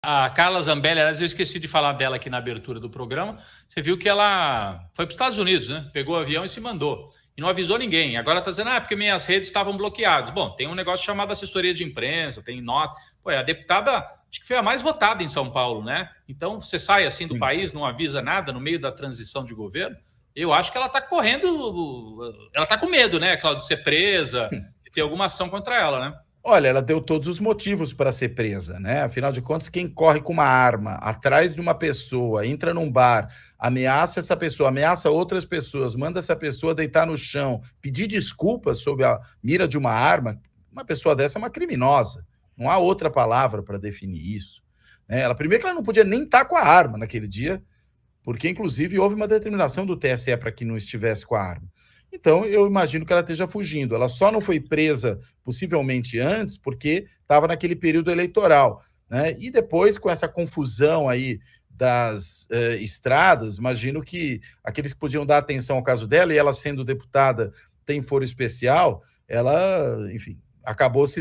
A Carla Zambelli, aliás, eu esqueci de falar dela aqui na abertura do programa. Você viu que ela foi para os Estados Unidos, né? Pegou o avião e se mandou. E não avisou ninguém. Agora está dizendo, porque minhas redes estavam bloqueadas. Bom, tem um negócio chamado assessoria de imprensa, tem nota. Pô, a deputada, acho que foi a mais votada em São Paulo, né? Então, você sai assim do país, não avisa nada no meio da transição de governo. Eu acho que ela está correndo, ela está com medo, né, Cláudio, de ser presa, de ter alguma ação contra ela, né? Olha, ela deu todos os motivos para ser presa, né? Afinal de contas, quem corre com uma arma atrás de uma pessoa, entra num bar, ameaça essa pessoa, ameaça outras pessoas, manda essa pessoa deitar no chão, pedir desculpas sob a mira de uma arma, uma pessoa dessa é uma criminosa. Não há outra palavra para definir isso. Né? Primeiro que ela não podia nem estar com a arma naquele dia, porque inclusive houve uma determinação do TSE para que não estivesse com a arma. Então, eu imagino que ela esteja fugindo. Ela só não foi presa, possivelmente antes, porque estava naquele período eleitoral. Né? E depois, com essa confusão aí das estradas, imagino que aqueles que podiam dar atenção ao caso dela, e ela sendo deputada tem foro especial, ela, enfim, acabou se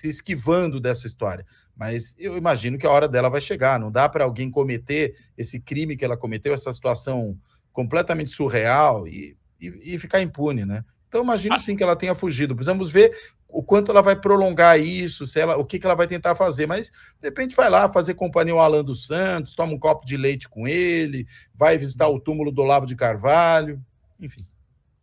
esquivando dessa história. Mas eu imagino que a hora dela vai chegar. Não dá para alguém cometer esse crime que ela cometeu, essa situação completamente surreal e ficar impune, né? Então, imagino sim que ela tenha fugido. Precisamos ver o quanto ela vai prolongar isso, o que ela vai tentar fazer. Mas, de repente, vai lá fazer companhia ao Alan dos Santos, toma um copo de leite com ele, vai visitar o túmulo do Olavo de Carvalho, enfim.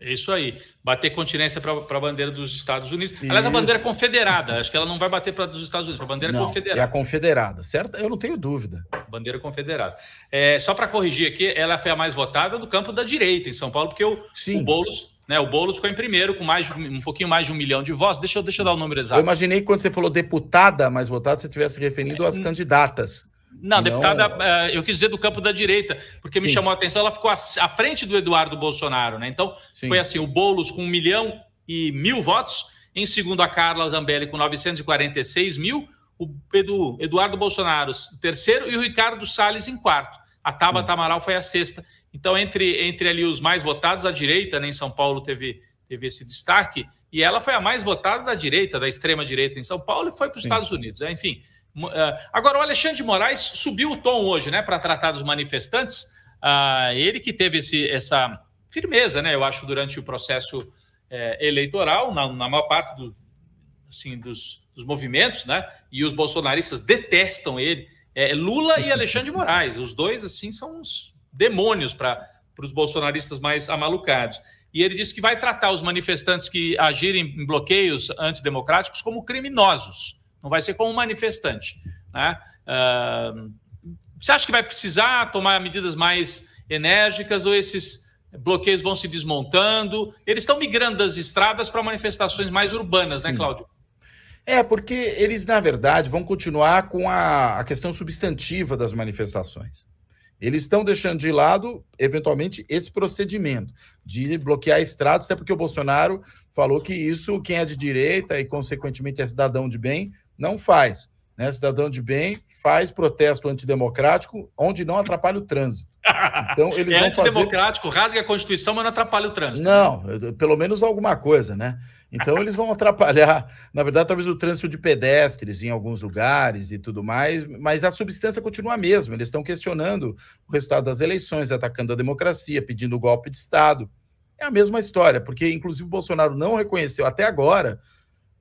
É isso aí, bater continência para a bandeira dos Estados Unidos. Aliás, a bandeira confederada, acho que ela não vai bater para dos Estados Unidos, para a bandeira confederada. É a confederada, certo? Eu não tenho dúvida. Bandeira confederada. Só para corrigir aqui, ela foi a mais votada do campo da direita em São Paulo, porque o Boulos, né, o Boulos ficou em primeiro com um pouquinho mais de 1 milhão de votos. Deixa eu dar o número exato. Eu imaginei que quando você falou deputada mais votada, você estivesse referindo às candidatas. Não, deputada, eu quis dizer do campo da direita, porque me chamou a atenção, ela ficou à frente do Eduardo Bolsonaro, né? Então, foi assim, o Boulos com 1.000.000 votos, em segundo a Carla Zambelli com 946 mil, o Eduardo Bolsonaro terceiro e o Ricardo Salles em quarto. A Tabata Amaral foi a sexta. Então, entre ali os mais votados, a direita, né, em São Paulo teve esse destaque, e ela foi a mais votada da direita, da extrema-direita em São Paulo, e foi para os Estados Unidos. Enfim, agora o Alexandre de Moraes subiu o tom hoje, né, para tratar dos manifestantes. Ele que teve essa firmeza, né, eu acho, durante o processo eleitoral, na maior parte dos movimentos, né, e os bolsonaristas detestam ele. Lula e Alexandre de Moraes, os dois assim são uns demônios para os bolsonaristas mais amalucados. E ele disse que vai tratar os manifestantes que agirem em bloqueios antidemocráticos como criminosos. Não vai ser como manifestante. Né? Você acha que vai precisar tomar medidas mais enérgicas ou esses bloqueios vão se desmontando? Eles estão migrando das estradas para manifestações mais urbanas, né, Cláudio? Porque eles, na verdade, vão continuar com a questão substantiva das manifestações. Eles estão deixando de lado, eventualmente, esse procedimento de bloquear estradas, até porque o Bolsonaro falou que isso, quem é de direita e, consequentemente, é cidadão de bem, não faz. Né? Cidadão de bem faz protesto antidemocrático onde não atrapalha o trânsito. Então, eles vão antidemocrático, rasga a Constituição, mas não atrapalha o trânsito. Não, pelo menos alguma coisa, né? Então, eles vão atrapalhar, na verdade, talvez o trânsito de pedestres em alguns lugares e tudo mais, mas a substância continua a mesma. Eles estão questionando o resultado das eleições, atacando a democracia, pedindo o golpe de Estado. É a mesma história, porque, inclusive, o Bolsonaro não reconheceu até agora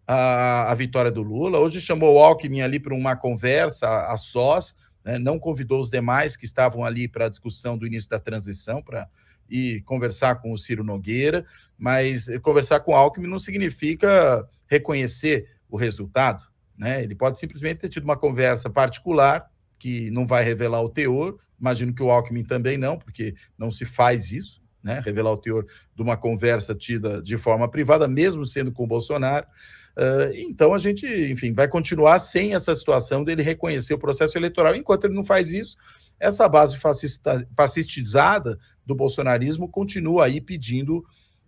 a vitória do Lula. Hoje chamou o Alckmin ali para uma conversa a sós, né? Não convidou os demais que estavam ali para a discussão do início da transição, para ir conversar com o Ciro Nogueira, mas conversar com o Alckmin não significa reconhecer o resultado, né? Ele pode simplesmente ter tido uma conversa particular, que não vai revelar o teor, imagino que o Alckmin também não, porque não se faz isso, né? Revelar o teor de uma conversa tida de forma privada, mesmo sendo com o Bolsonaro. Então a gente, enfim, vai continuar sem essa situação dele reconhecer o processo eleitoral. Enquanto ele não faz isso, essa base fascistizada do bolsonarismo continua aí pedindo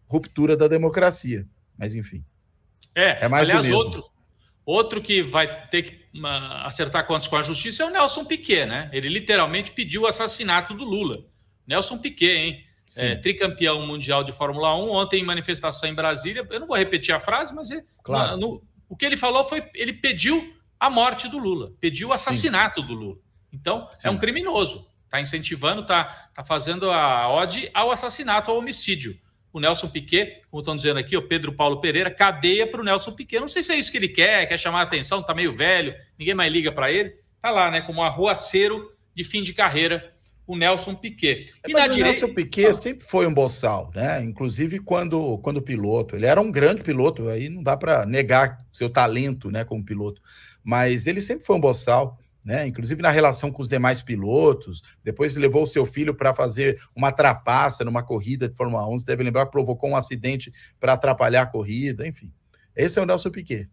ruptura da democracia. Mas, enfim, é mais aliás, do mesmo. Outro que vai ter que acertar contas com a justiça é o Nelson Piquet, né? Ele literalmente pediu o assassinato do Lula. Nelson Piquet, hein? Tricampeão mundial de Fórmula 1, ontem em manifestação em Brasília. Eu não vou repetir a frase, mas o que ele falou foi, ele pediu a morte do Lula, pediu o assassinato do Lula. Então, é um criminoso, está incentivando, está fazendo a ode ao assassinato, ao homicídio. O Nelson Piquet, como estão dizendo aqui, o Pedro Paulo Pereira, cadeia para o Nelson Piquet. Não sei se é isso que ele quer chamar a atenção, está meio velho, ninguém mais liga para ele. Está lá, né, como arruaceiro de fim de carreira, o Nelson Piquet. E na direita... O Nelson Piquet sempre foi um boçal, né? Inclusive quando piloto. Ele era um grande piloto, aí não dá para negar seu talento, né, como piloto. Mas ele sempre foi um boçal, né? Inclusive na relação com os demais pilotos. Depois levou o seu filho para fazer uma trapaça numa corrida de Fórmula 1. Você deve lembrar, provocou um acidente para atrapalhar a corrida, enfim. Esse é o Nelson Piquet.